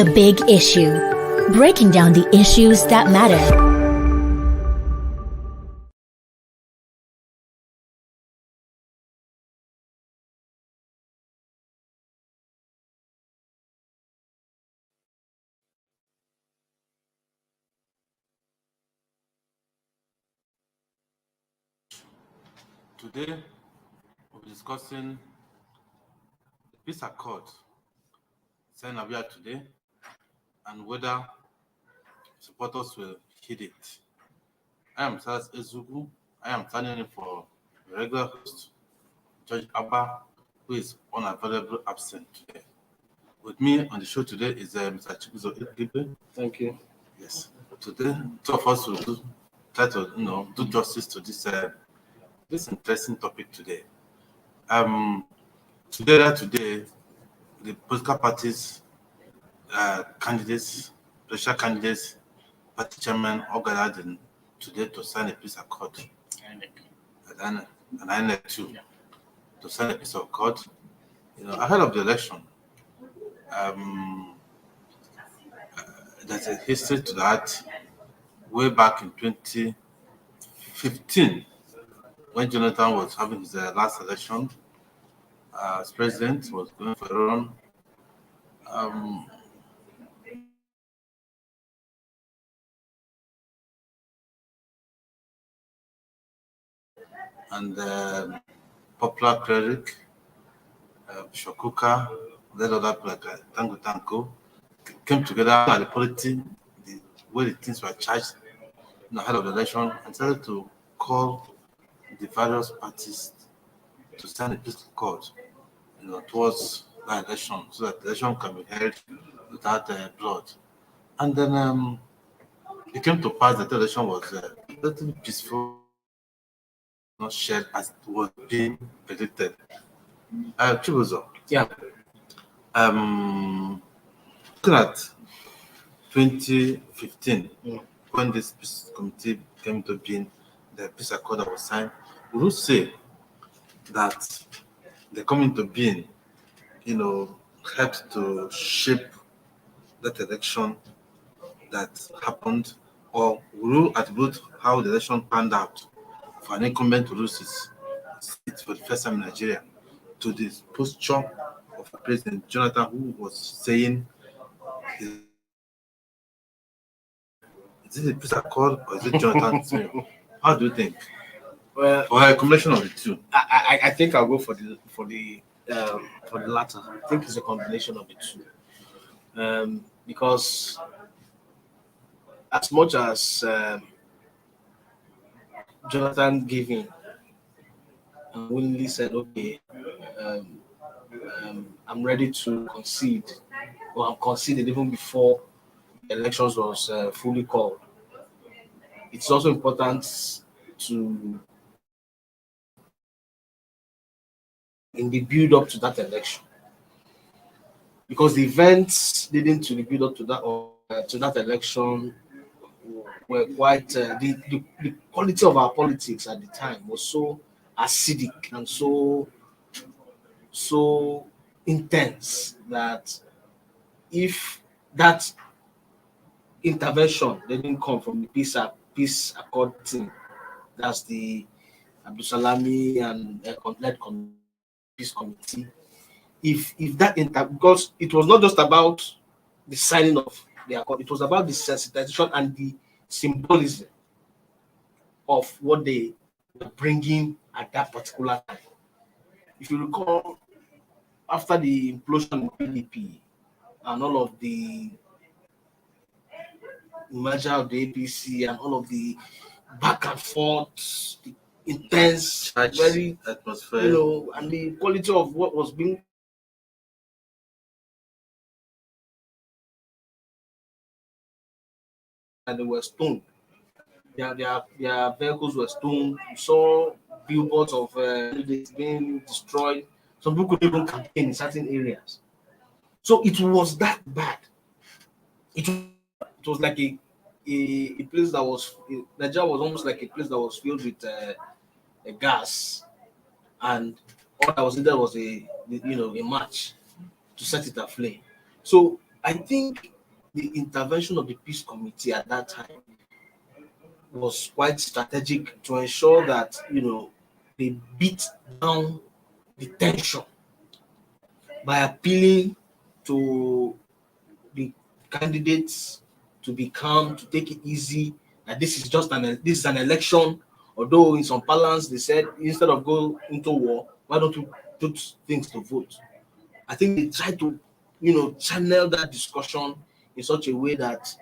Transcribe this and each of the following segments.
The Big Issue. Breaking down the issues that matter. Today, we'll be discussing the peace accord signed Abia today and whether supporters will heed it. I am Salas Ezugu. I am standing in for the regular host, Judge Abba, who is unavailable absent today. With me on the show today is Mr. Chibuzo Ibe. Thank you. Yes. Today, two of us will try to do justice to this interesting topic today. Today, the political parties, candidates, presidential candidates, party chairman all gathered today to sign a peace accord. And INEC too, Yeah. to sign a peace accord. Ahead of the election, there's a history to that. Way back in 2015, when Jonathan was having his last election as president, was going for a run. And popular cleric, Shokuka, then other people like Tango came together at the polity, the way the things were charged ahead of the election, and started to call the various parties to sign a peace accord, towards the election, so that the election can be held without blood. And then it came to pass that the election was relatively peaceful, not shared as it was being predicted. Chibuzo, Yeah. looking at 2015, when this peace committee came to being, the peace accord that was signed, we would say that the coming to being, helped to shape that election that happened, or we will attribute how the election panned out for an incumbent to lose his seat for the first time in Nigeria to this posture of President Jonathan, who was saying, is it a peace accord or is it Jonathan? How do you think? Well, Or a combination of the two? I think I'll go for the latter. I think it's a combination of the two. Because as much as Jonathan gave in and willingly said, okay, I'm ready to concede, or I'm conceded even before the elections was fully called. It's also important to, in the build up to that election, because the events leading to the build up to that election were quite the quality of our politics at the time was so acidic and so intense that if that intervention didn't come from the peace accord team, that's the Abdul Salami and led peace committee, if that because it was not just about the signing of the accord, it was about the sensitization and the symbolism of what they were bringing at that particular time. If you recall, after the implosion of PDP and all of the merger of the APC and all of the back and forth, the intense, very atmosphere, and the quality of what was being and they were stoned. Their vehicles were stoned. We saw billboards of being destroyed. Some people could even campaign in certain areas. So it was that bad. It was like a place that was Nigeria was almost like a place that was filled with a gas, and all that was needed was a match to set it aflame. So I think the intervention of the peace committee at that time was quite strategic to ensure that they beat down the tension by appealing to the candidates to be calm, to take it easy. That this is an election. Although in some parlance they said instead of going into war, why don't you put things to vote? I think they tried to, channel that discussion in such a way that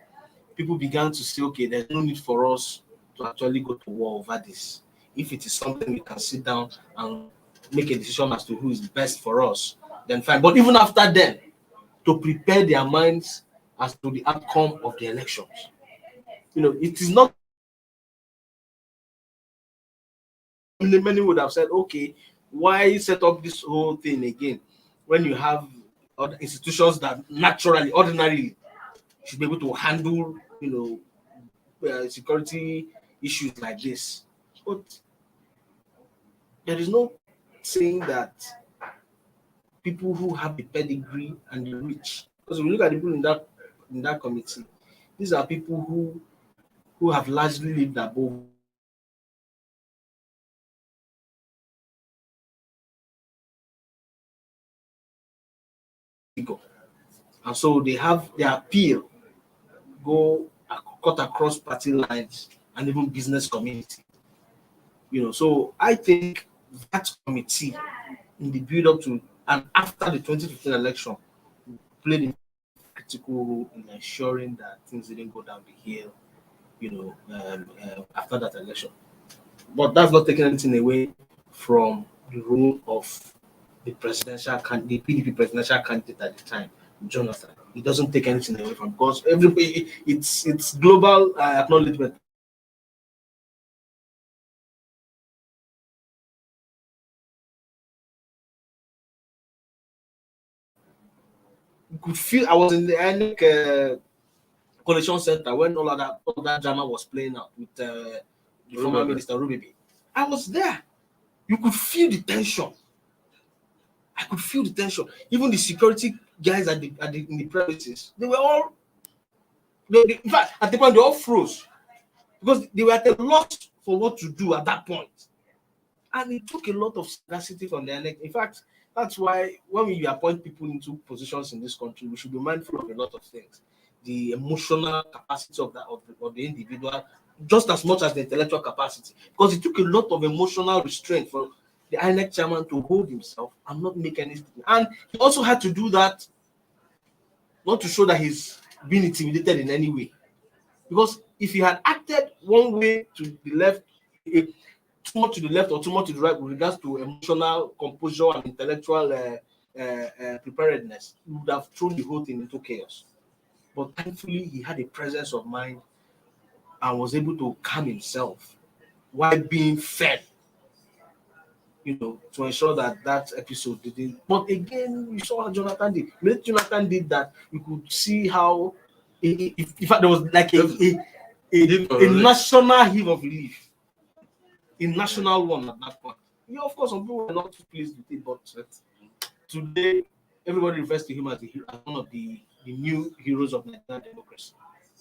people began to say, okay, there's no need for us to actually go to war over this. If it is something we can sit down and make a decision as to who is best for us, then fine. But even after then, to prepare their minds as to the outcome of the elections. It is not. Many would have said, okay, why set up this whole thing again when you have other institutions that naturally, ordinarily, should be able to handle, security issues like this. But there is no saying that people who have the pedigree and the rich, because if you look at the people in that committee, these are people who have largely lived above. And so they have their appeal cut across party lines and even business community. So I think that committee in the build up to and after the 2015 election played a critical role in ensuring that things didn't go down the hill, after that election. But that's not taking anything away from the role of the PDP presidential candidate at the time, Jonathan. It doesn't take anything away from, because everybody, it's global acknowledgement. You could feel. I was in the INEC coalition center when all that drama was playing out with the former minister Rubibi. I was there. You could feel the tension. I could feel the tension. Even the security guys in the premises, they were all. In fact, at the point they all froze because they were at a loss for what to do at that point. And it took a lot of sagacity from the elect. In fact, that's why when we appoint people into positions in this country, we should be mindful of a lot of things. The emotional capacity of the individual, just as much as the intellectual capacity, because it took a lot of emotional restraint for the INEC chairman to hold himself and not make any statement. And he also had to do that not to show that he's being intimidated in any way. Because if he had acted one way to the left, too much to the left or too much to the right with regards to emotional composure and intellectual preparedness, he would have thrown the whole thing into chaos. But thankfully, he had a presence of mind and was able to calm himself while being fed, to ensure that that episode didn't. But again, you saw how Jonathan did. When Jonathan did that, you could see how, in fact, there was like a national heave of relief, a national one at that point. Yeah, of course, some people were not too pleased with it, but today everybody refers to him as one of the new heroes of Nigerian democracy.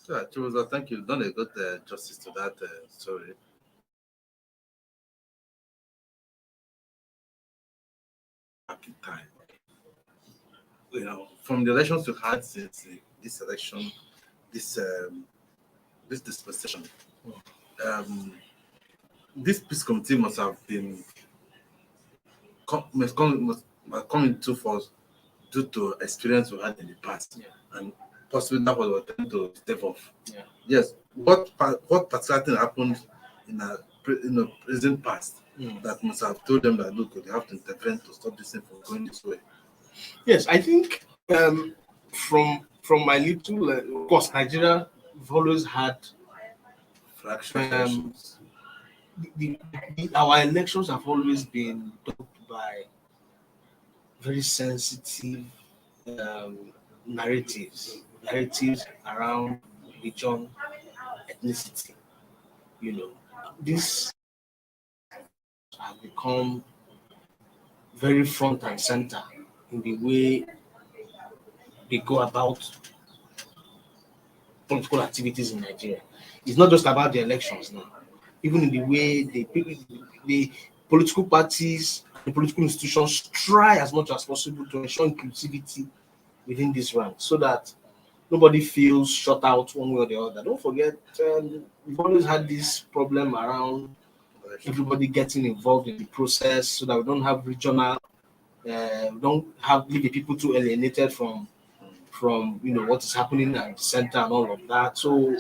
Yeah, Chibuza, thank you. You've done a good justice to that story. Back in time, from the elections we had since this election, this dispensation, this peace committee must have been must come into force due to experience we had in the past, and possibly that was what trying to step off. Yeah. Yes. What particular thing happened in a present past that must have told them that look, they have to intervene to stop this thing from going this way? Yes, I think from my little, of course, Nigeria, we've always had Fractions. our elections have always been topped by very sensitive narratives around religion, ethnicity. This have become very front and center in the way they go about political activities in Nigeria. It's not just about the elections now. Even in the way the political parties, the political institutions try as much as possible to ensure inclusivity within this rank so that nobody feels shut out one way or the other. Don't forget, we've always had this problem around everybody getting involved in the process so that we don't have regional, we don't have leave the people too alienated from what is happening at the center and all of that. So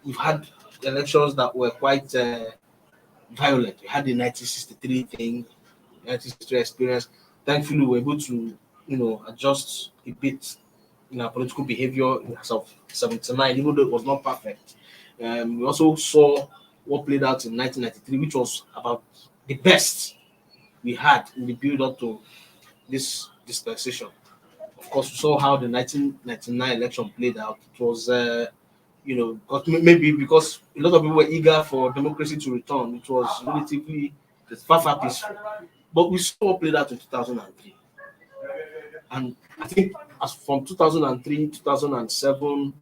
we've had elections that were quite violent. We had the 1963 thing, 1963 experience. Thankfully, we were able to adjust a bit in our political behavior as of 79, even though it was not perfect. We also saw what played out in 1993, which was about the best we had in the build up to this dispensation. Of course, we saw how the 1999 election played out. It was, maybe because a lot of people were eager for democracy to return, it was relatively far peaceful. But we saw what played out in 2003. And I think as from 2003, 2007,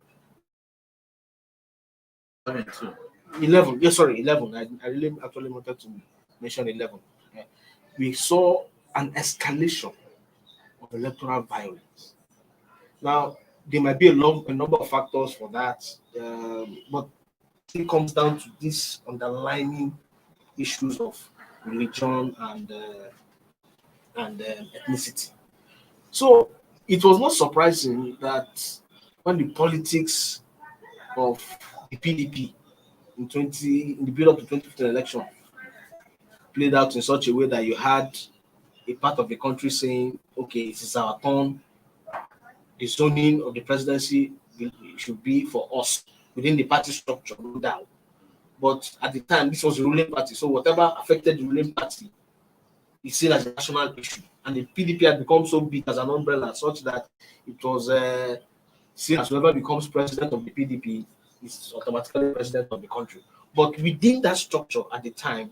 11, yeah, sorry, 11. I really actually wanted to mention 11. Yeah. We saw an escalation of electoral violence. Now, there might be a number of factors for that, but it comes down to these underlying issues of religion and ethnicity. So it was not surprising that when the politics of the PDP in the build up to 2015 election played out in such a way that you had a part of the country saying, okay, it is our turn. The zoning of the presidency should be for us within the party structure, no doubt. But at the time, this was the ruling party. So whatever affected the ruling party is seen as a national issue. And the PDP had become so big as an umbrella such that it was seen as whoever becomes president of the PDP is automatically president of the country. But within that structure at the time,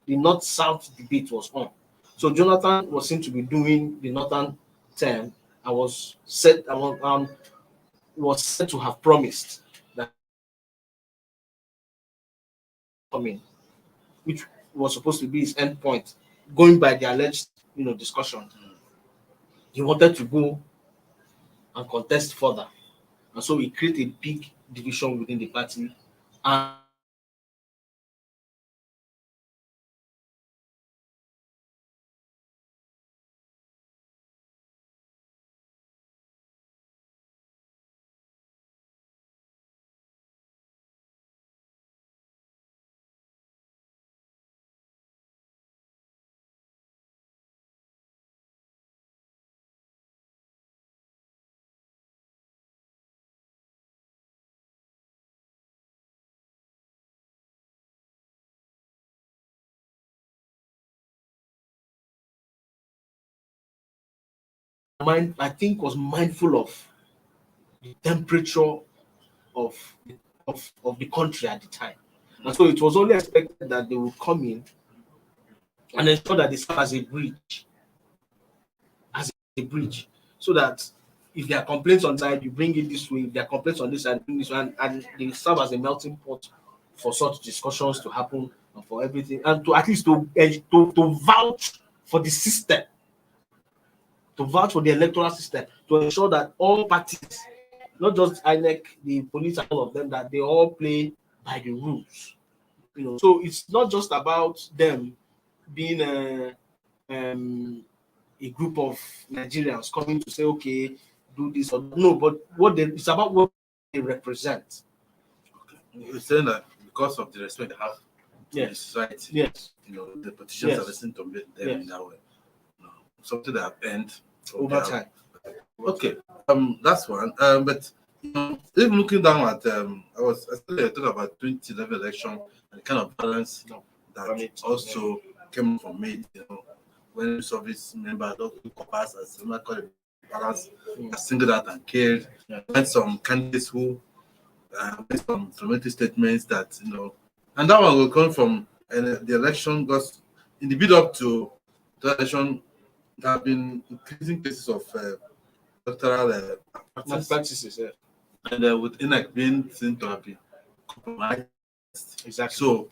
the North-South debate was on. So Jonathan was seen to be doing the Northern term and was said to have promised that coming, which was supposed to be his end point, going by the alleged discussion. He wanted to go and contest further. And so he created a big division within the party. And I think was mindful of the temperature of the country at the time. And so it was only expected that they would come in and ensure that they serve as a bridge, so that if there are complaints on side, you bring it this way. If there are complaints on this side, bring this one, and they serve as a melting pot for such discussions to happen and for everything, and to at least to vouch for the system, to vouch for the electoral system, to ensure that all parties, not just INEC, the police, and all of them, that they all play by the rules. So it's not just about them being a group of Nigerians coming to say, okay, do this or no, but it's about what they represent. You're saying that because of the respect they have to the society, yes, the politicians are listening to them in that way. Something that have earned over time. Okay, that's one. But even looking down at I was talking about 2011 election and the kind of balance that also came from it. When service members don't pass as call it balance, singled out and killed. And some candidates who made some dramatic statements that and that one will come from the election because in the build up to the election, there have been increasing cases of electoral practices. and with INEC being seen to have been compromised. Exactly. So,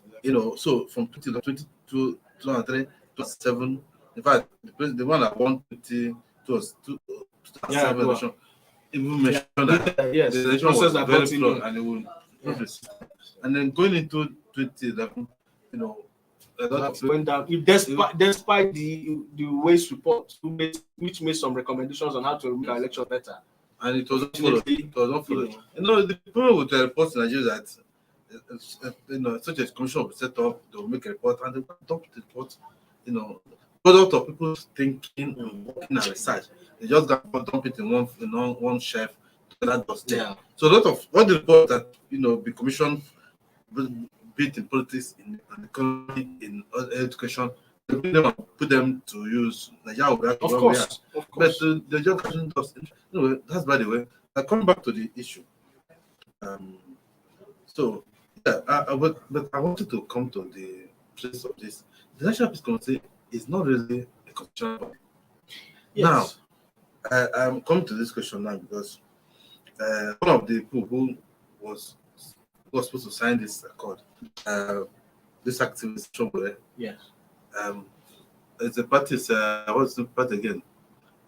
so from 2022, 2003, 2007, in fact, the one that won 2007 go on. election, even mentioned that Yes, the the election process was that very brought him flawed in. and it will Yeah. not resist. And then going into 2011, a lot That of people, went down. Despite the waste report, which made some recommendations on how to make our election better. and it was not followed. Unfortunately, It was not followed. The problem with the reports in Nigeria is that such a commission will be set up, they will make a report, and they will dump the report, product of people's thinking and working and research. They just got to dump it in one shelf to that doorstep. Yeah. So a lot of all the reports that be commissioned, be it in politics, in economy, in education, they bring them and put them to use. Nigeria will be Of where we are. course, of course. But they just doesn't just anyway. That's by the way. Coming back to the issue. So yeah, but I wanted to come to the place of this. The National Peace Committee is not really a constitutional body. Yes. Now, I'm coming to this question now because one of the people who was supposed to sign this accord, this activist, Chobore, Yes. it's a party. What's the party again?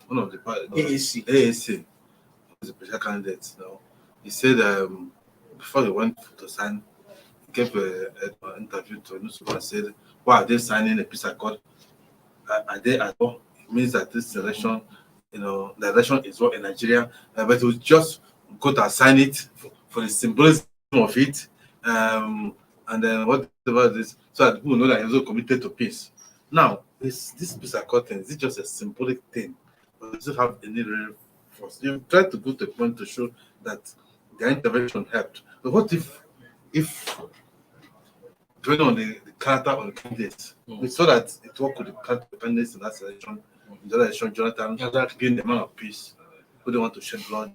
One of the party. AAC. AAC was a presidential candidate. He said before he went to sign, he gave an interview to a newspaper and said, "Why are they signing a peace accord? Are they at all? It means that this election, the election is what in Nigeria, but we just go to sign it for the symbolism of it, and then whatever this, so that people know that he's also committed to peace." Now, is this peace accord thing? Is it just a symbolic thing, or does it have any real force? You try to go to a point to show that their intervention helped. But what if depending on the character of the candidates, we saw that it worked with the character of the candidates in that election. In the other election, Jonathan being the man of peace, who don't want to shed blood.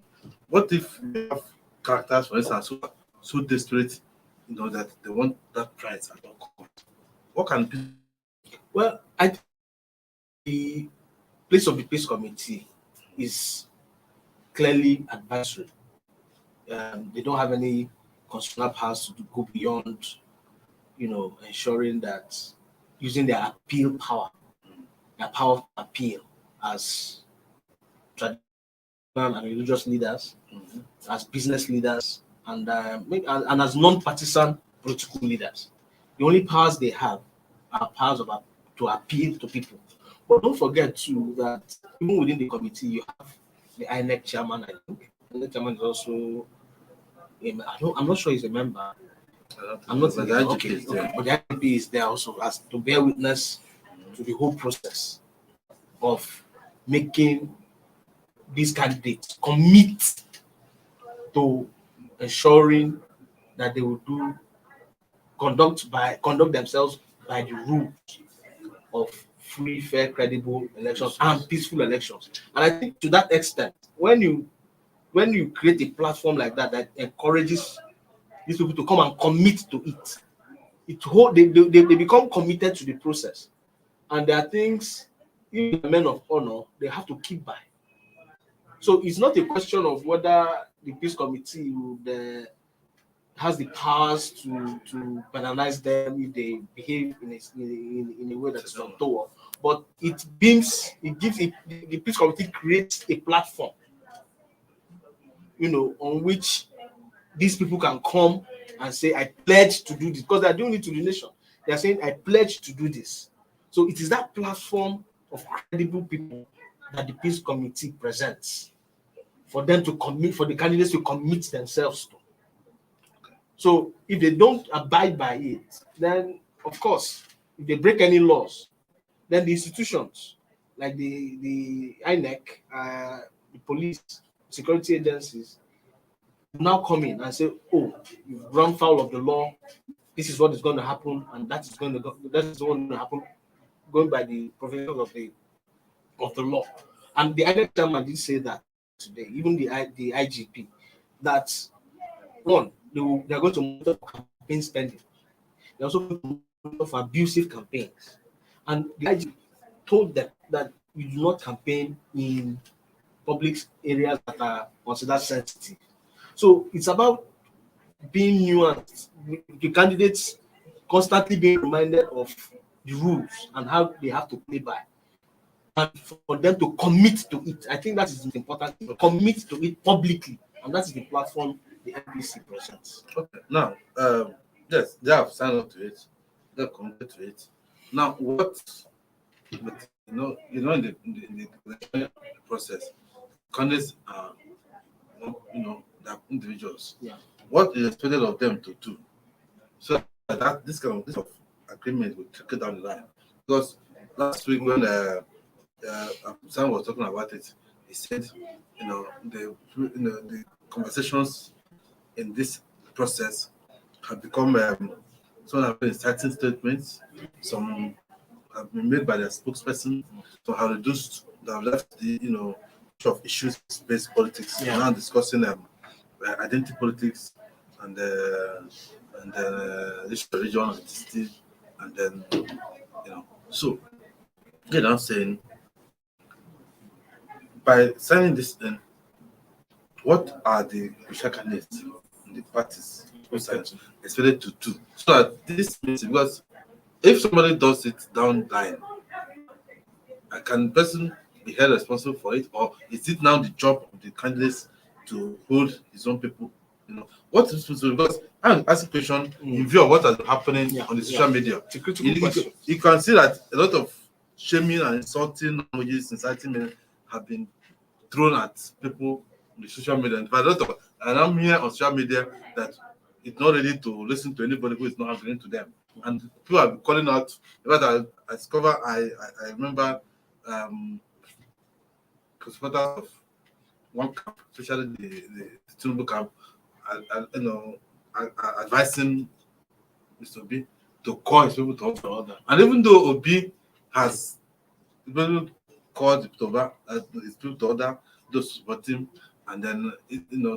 What if you have characters, for instance, who are so desperate, that they want that prize at all cost? What can be? Well, I think the place of the peace committee is clearly advisory. They don't have any constitutional powers to go beyond, ensuring that using their appeal power, their power of appeal as traditional and religious leaders, as business leaders, and as non-partisan political leaders. The only powers they have are powers to appeal to people. But don't forget too that even within the committee, you have the INEC chairman. I think the INEC chairman is also. I'm not sure he's a member. I'm not but the the okay, IGP is there. but the IGP is there also as to bear witness to the whole process of making these candidates commit to ensuring that they will conduct themselves by the rules of free, fair, credible elections and peaceful elections. And I think to that extent, when you create a platform like that that encourages these people to come and commit to it, they become committed to the process. And there are things, even men of honor, they have to keep by. So it's not a question of whether the peace committee would, has the powers to penalize them if they behave in a way that's untoward. But the peace committee creates a platform, on which these people can come and say, I pledge to do this, because they are doing it to the nation. They are saying, I pledge to do this. So it is that platform of credible people that the peace committee presents for them to commit, for the candidates to commit themselves to. So if they don't abide by it, then of course, if they break any laws, then the institutions like the INEC, the police, security agencies now come in and say, "Oh, you've run foul of the law. This is what is going to happen, and that is going to happen, going by the provisions of the law." And the INEC chairman did say that today, even the IGP, that one, they are going to monitor campaign spending. They're also going to monitor for abusive campaigns. And the IGP told them that you do not campaign in public areas that are considered sensitive. So it's about being nuanced. The candidates constantly being reminded of the rules and how they have to play by, and for them to commit to it. I think that is important. Commit to it publicly, and that is the platform the NPC presents. Okay. Now, yes, they have signed up to it. They're committed to it. Now, what? But in the election process, candidates are, they're individuals. Yeah. What is expected of them to do so that this of agreement will trickle down the line? Because last week when Sam was talking about it, he said, the conversations in this process have become some have been inciting statements, some have been made by their spokesperson, some have reduced, they have left the issue of issues-based politics. Yeah. Now discussing identity politics and this religion identity, and then so they're now saying by signing this in, what are the crucial candidates in the parties expected to do so that this means, because if somebody does it down the line, can the person be held responsible for it, or is it now the job of the candidates to hold his own people? What is responsible? Because I'm asking a question in view of what is happening on the social media. It's a critical question. You can see that a lot of shaming and insulting languages, inciting men have been thrown at people on the social media. But a lot of, and I'm here on social media that it's not ready to listen to anybody who is not agreeing to them. And people are calling out. But I discovered, I remember supporters of one camp, especially the Tinubu camp, advising Mr. Obi to call his people to order. And even though Obi has called his people to order, those to support him, and then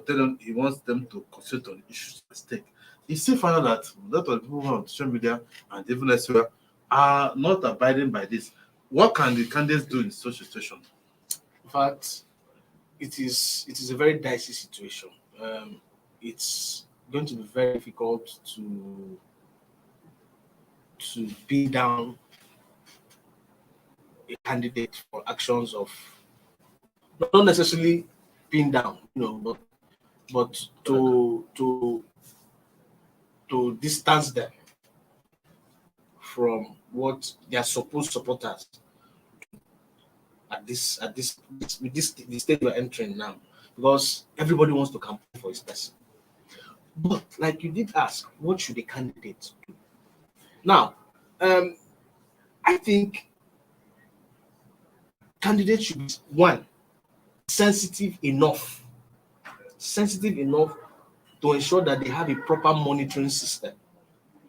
tell them he wants them to concentrate on the issues at stake. You still find out that a lot of people who are on social media and even elsewhere are not abiding by this. What can the candidates do in such a situation? In fact, it is a very dicey situation. It's going to be very difficult to pin down a candidate for actions of, not necessarily pin down, but to distance them from what their supposed supporters at this the stage we're entering now, because everybody wants to campaign for his person. But like you did ask, what should a candidate do? Now, I think candidates should be, one, sensitive enough to ensure that they have a proper monitoring system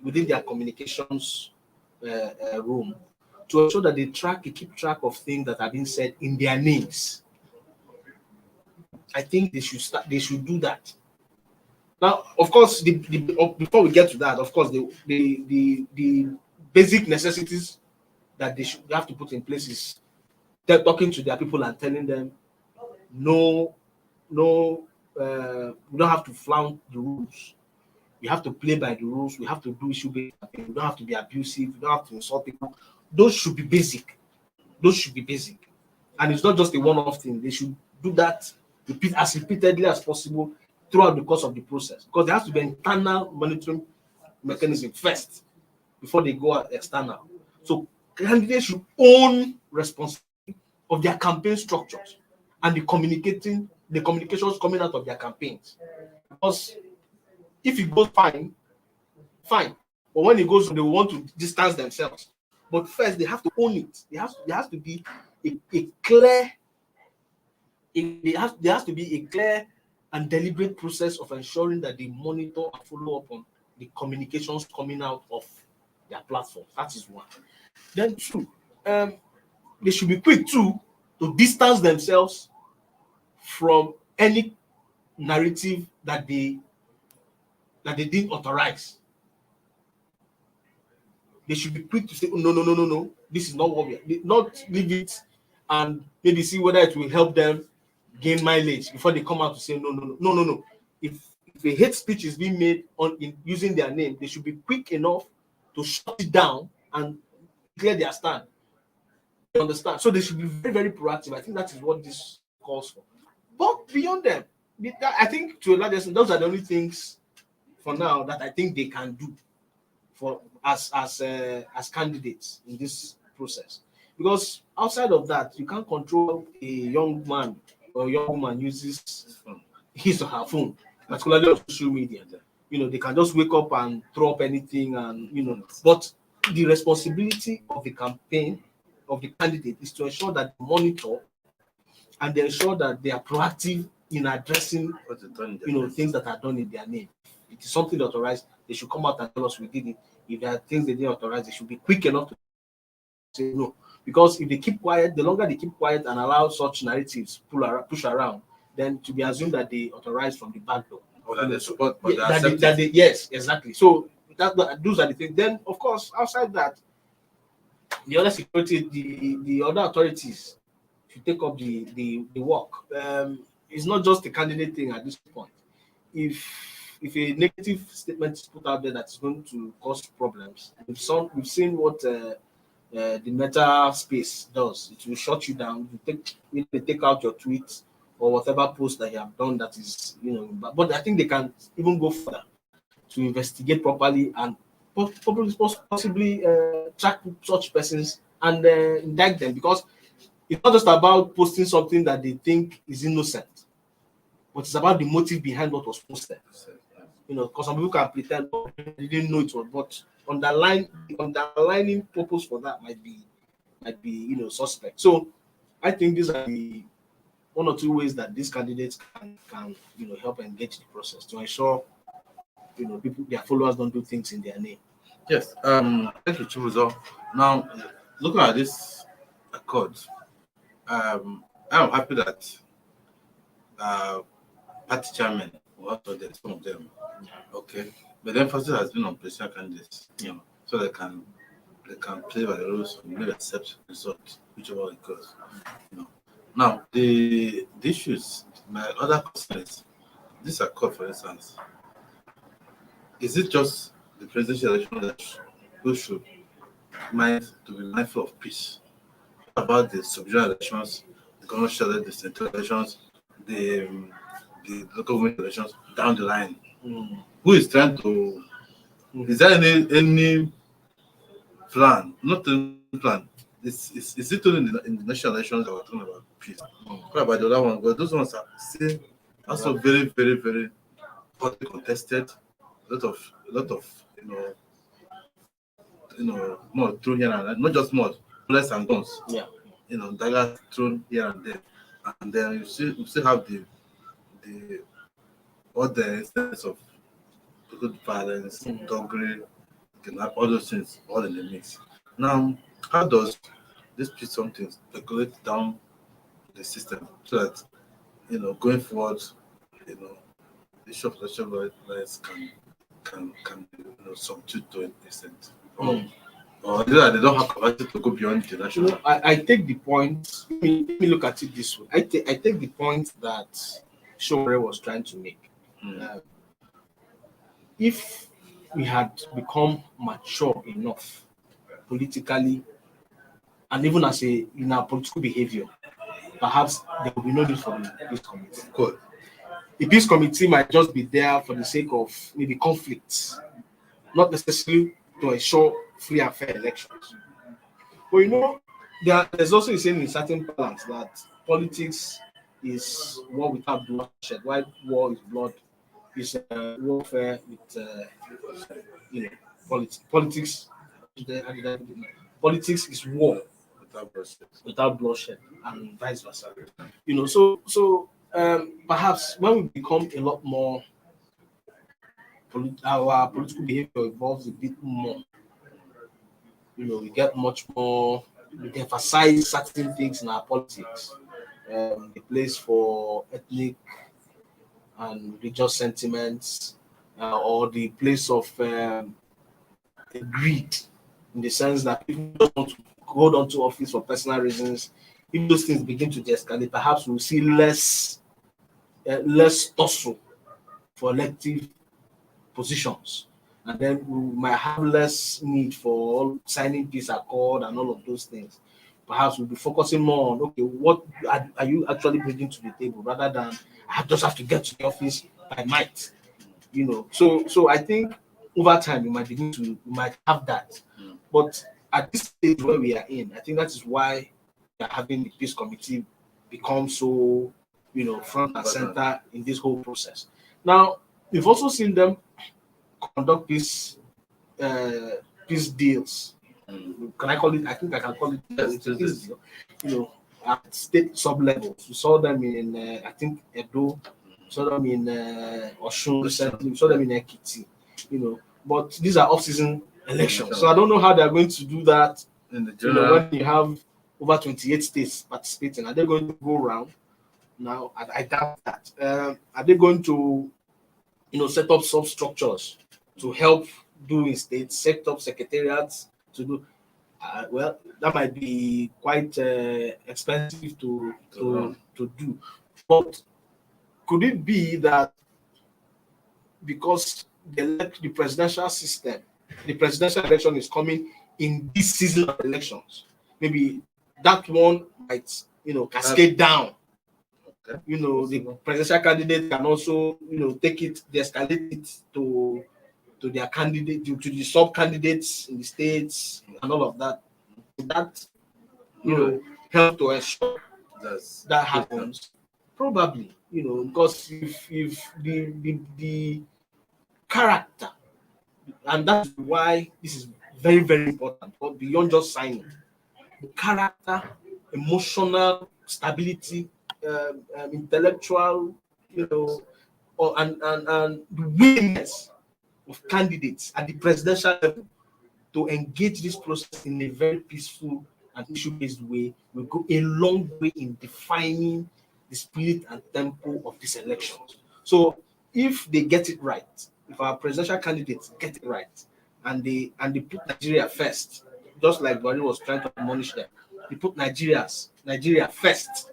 within their communications room, to ensure that they keep track of things that are being said in their names. I think they should do that. Now, of course, before we get to that, of course, the basic necessities that they have to put in place is talking to their people and telling them, we don't have to flout the rules. We have to play by the rules. We have to do issue-based campaign. We don't have to be abusive. We don't have to insult people. Those should be basic. And it's not just a one-off thing. They should do that as repeatedly as possible throughout the course of the process, because there has to be an internal monitoring mechanism first before they go out external. So candidates should own responsibility of their campaign structures and the communications coming out of their campaigns. Because if it goes fine. But when it goes, they want to distance themselves. But first, they have to own it. There has to be a clear and deliberate process of ensuring that they monitor and follow up on the communications coming out of their platform. That is one. Then two, they should be quick too to distance themselves from any narrative that they didn't authorize. They should be quick to say, oh, no, this is not what not leave it and maybe see whether it will help them gain mileage before they come out to say no. if a hate speech is being made in using their name, they should be quick enough to shut it down and clear their stand. You understand? So they should be very, very proactive. I think that is what this calls for. But beyond them, I think to a large extent, those are the only things for now that I think they can do for as candidates in this process. Because outside of that, you can't control a young man or a young woman uses his or her phone, particularly on social media. They can just wake up and throw up anything, and but the responsibility of the campaign of the candidate is to ensure that they monitor and they ensure that they are proactive in addressing things that are done in their name. If it is something authorized, they should come out and tell us we did it. If there are things they didn't authorize, they should be quick enough to say no. Because if they keep quiet, the longer they keep quiet and allow such narratives push around, then to be assumed that they authorize from the back door. Or that they support, but yes, exactly. So those are the things. Then, of course, outside that, the other security, the other authorities should take up the work. It's not just the candidate thing at this point. If a negative statement is put out there that is going to cause problems, we've seen what the meta space does. It will shut you down. You take out your tweets or whatever post that you have done that is, but I think they can even go further to investigate properly and possibly track such persons and indict them, because it's not just about posting something that they think is innocent, but it's about the motive behind what was posted. Because some people can pretend they didn't know it was, but the underlining purpose for that might be suspect. So I think these are the one or two ways that these candidates can help engage the process to ensure people, their followers, don't do things in their name. Yes. Thank you, Chibuzo. Now, looking at this accord, I'm happy that party chairman, also there, some of them, okay, but the emphasis has been on presidential candidates, so they can play by the rules and maybe accept the result, whichever it goes. Now, the issues, my other question is, this accord, for instance, is it just the presidential election that we should mind to be mindful of peace? What about the subnational elections, the commercial, the central elections, the local government elections down the line? Who is trying to? Is there any plan? Not any plan. Is it only in the national elections that we're talking about peace? What about the other one? But those ones are still also very, very, very hotly contested. A lot of mud thrown here and there. Not just mud, bullets and guns. Yeah. Daggers thrown here and there. And then you still have the all the instances of good violence, doggery, all those things all in the mix. Now, how does this piece something speculate down the system so that going forward, the issue of sexual violence can be subdued to an extent? Or they don't have capacity to go beyond the national. I take the point. Let me look at it this way. I take the point that Shomre was trying to make. If we had become mature enough politically and even in our political behavior, perhaps there will be no need for the peace committee. Good. The peace committee might just be there for the sake of maybe conflicts, not necessarily to ensure free and fair elections. But there's also a saying in certain parlance that politics is war without bloodshed, while war is blood. Is warfare with politics. Politics is war without bloodshed, and vice versa. So perhaps when we become a lot more, our political behavior evolves a bit more. We get much more. We emphasize certain things in our politics. The place for ethnic and religious sentiments, or the place of greed, in the sense that people just want to hold on to office for personal reasons. If those things begin to de-escalate, perhaps we'll see less tussle for elective positions. And then we might have less need for signing peace accord and all of those things. Perhaps we'll be focusing more on, okay, what are you actually bringing to the table, rather than I just have to get to the office by might, So I think over time we might have that. But at this stage where we are in, I think that is why we are having the peace committee become so, front and center in this whole process. Now, we've also seen them conduct peace deals. Can I call it? I think I can call it peace deal. At state sub levels. We saw them in I think Edo, we saw them in Osun recently, we saw them in Ekiti. But these are off-season elections, so I don't know how they are going to do that. In the general, when you have over 28 states participating, are they going to go around? Now, I doubt that. Are they going to, set up substructures to help do in states, set up secretariats to do? Well, that might be quite expensive to do. But could it be that because the presidential system, the presidential election is coming in this season of elections, maybe that one might, cascade down. Okay. The presidential candidate can also, take it, de-escalate it to their candidate, to the sub-candidates in the states and all of that. That, help to ensure that happens. Probably, because if the character, and that's why this is very, very important, but beyond just signing, the character, emotional stability, intellectual, and the willingness of candidates at the presidential level to engage this process in a very peaceful and issue-based way will go a long way in defining the spirit and tempo of these elections. So if they get it right, if our presidential candidates get it right, and they put Nigeria first, just like Buhari was trying to admonish them, they put Nigeria first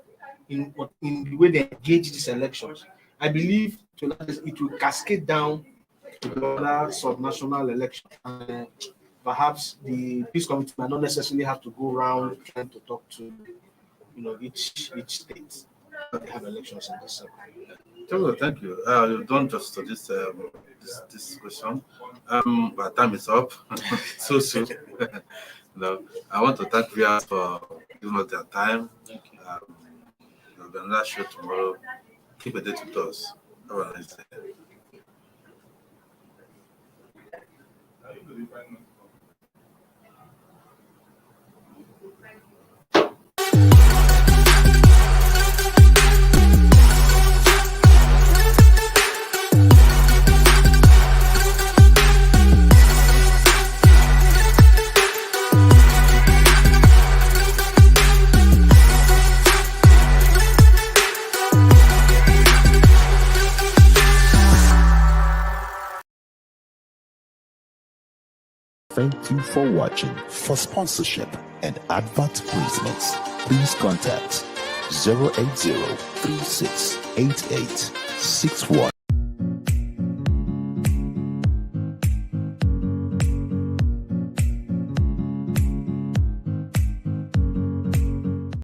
in the way they engage these elections, I believe it will cascade down to the other subnational elections. Perhaps the peace committee might not necessarily have to go around trying to talk to, each state that they have elections in this circle. Thank you. You've done just to this question. But time is up. so soon. I want to thank viewers for giving us their time. There'll be another show tomorrow. Keep a date with us. Have a nice day. Thank you for watching. For sponsorship and advert placements, please contact 080-3688-61